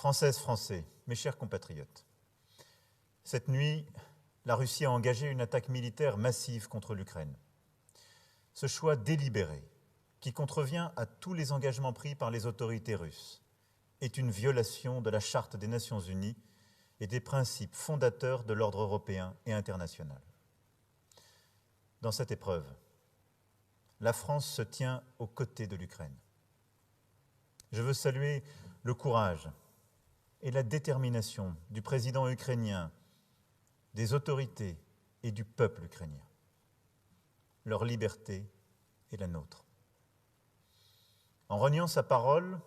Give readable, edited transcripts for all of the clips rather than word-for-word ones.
Françaises, Français, mes chers compatriotes, cette nuit, la Russie a engagé une attaque militaire massive contre l'Ukraine. Ce choix délibéré, qui contrevient à tous les engagements pris par les autorités russes, est une violation de la Charte des Nations Unies et des principes fondateurs de l'ordre européen et international. Dans cette épreuve, la France se tient aux côtés de l'Ukraine. Je veux saluer le courage et la détermination du président ukrainien, des autorités et du peuple ukrainien. Leur liberté est la nôtre. En reniant sa parole,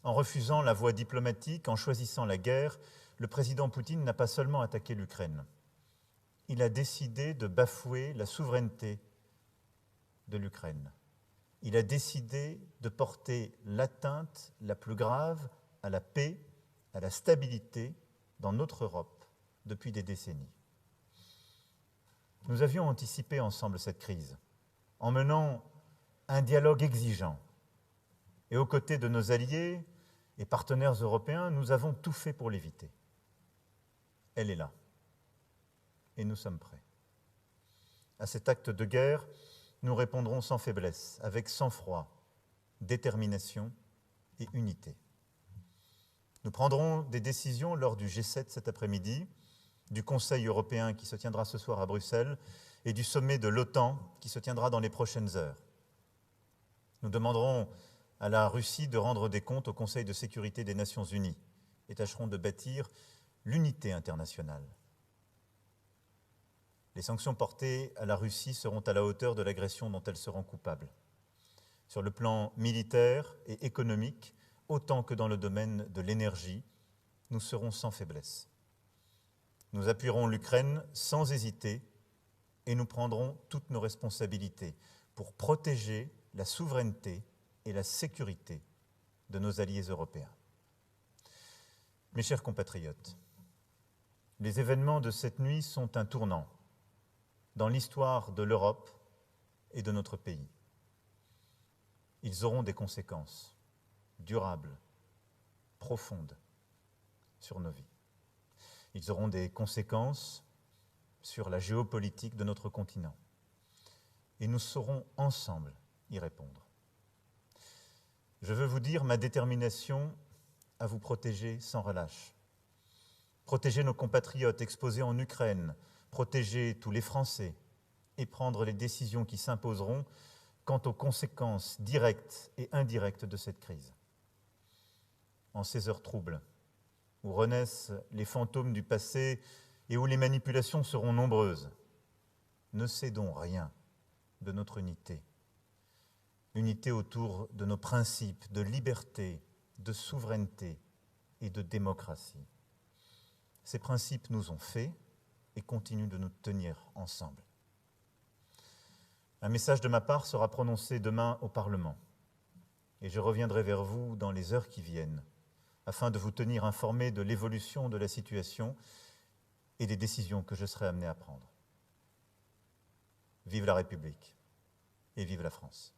en refusant la voie diplomatique, en choisissant la guerre, le président Poutine n'a pas seulement attaqué l'Ukraine. Il a décidé de bafouer la souveraineté de l'Ukraine. Il a décidé de porter l'atteinte la plus grave à la paix, à la stabilité dans notre Europe depuis des décennies. Nous avions anticipé ensemble cette crise en menant un dialogue exigeant. Et aux côtés de nos alliés et partenaires européens, nous avons tout fait pour l'éviter. Elle est là. Et nous sommes prêts. À cet acte de guerre, nous répondrons sans faiblesse, avec sang-froid, détermination et unité. Nous prendrons des décisions lors du G7 cet après-midi, du Conseil européen qui se tiendra ce soir à Bruxelles et du sommet de l'OTAN qui se tiendra dans les prochaines heures. Nous demanderons à la Russie de rendre des comptes au Conseil de sécurité des Nations Unies et tâcherons de bâtir l'unité internationale. Les sanctions portées à la Russie seront à la hauteur de l'agression dont elle se rend coupable. Sur le plan militaire et économique, autant que dans le domaine de l'énergie, nous serons sans faiblesse. Nous appuierons l'Ukraine sans hésiter et nous prendrons toutes nos responsabilités pour protéger la souveraineté et la sécurité de nos alliés européens. Mes chers compatriotes, les événements de cette nuit sont un tournant dans l'histoire de l'Europe et de notre pays. Ils auront des conséquences durables, profondes sur nos vies. Ils auront des conséquences sur la géopolitique de notre continent. Et nous saurons ensemble y répondre. Je veux vous dire ma détermination à vous protéger sans relâche. Protéger nos compatriotes exposés en Ukraine, protéger tous les Français et prendre les décisions qui s'imposeront quant aux conséquences directes et indirectes de cette crise. En ces heures troubles, où renaissent les fantômes du passé et où les manipulations seront nombreuses, ne cédons rien de notre unité. Unité autour de nos principes de liberté, de souveraineté et de démocratie. Ces principes nous ont fait et continuent de nous tenir ensemble. Un message de ma part sera prononcé demain au Parlement et je reviendrai vers vous dans les heures qui viennent afin de vous tenir informés de l'évolution de la situation et des décisions que je serai amené à prendre. Vive la République et vive la France.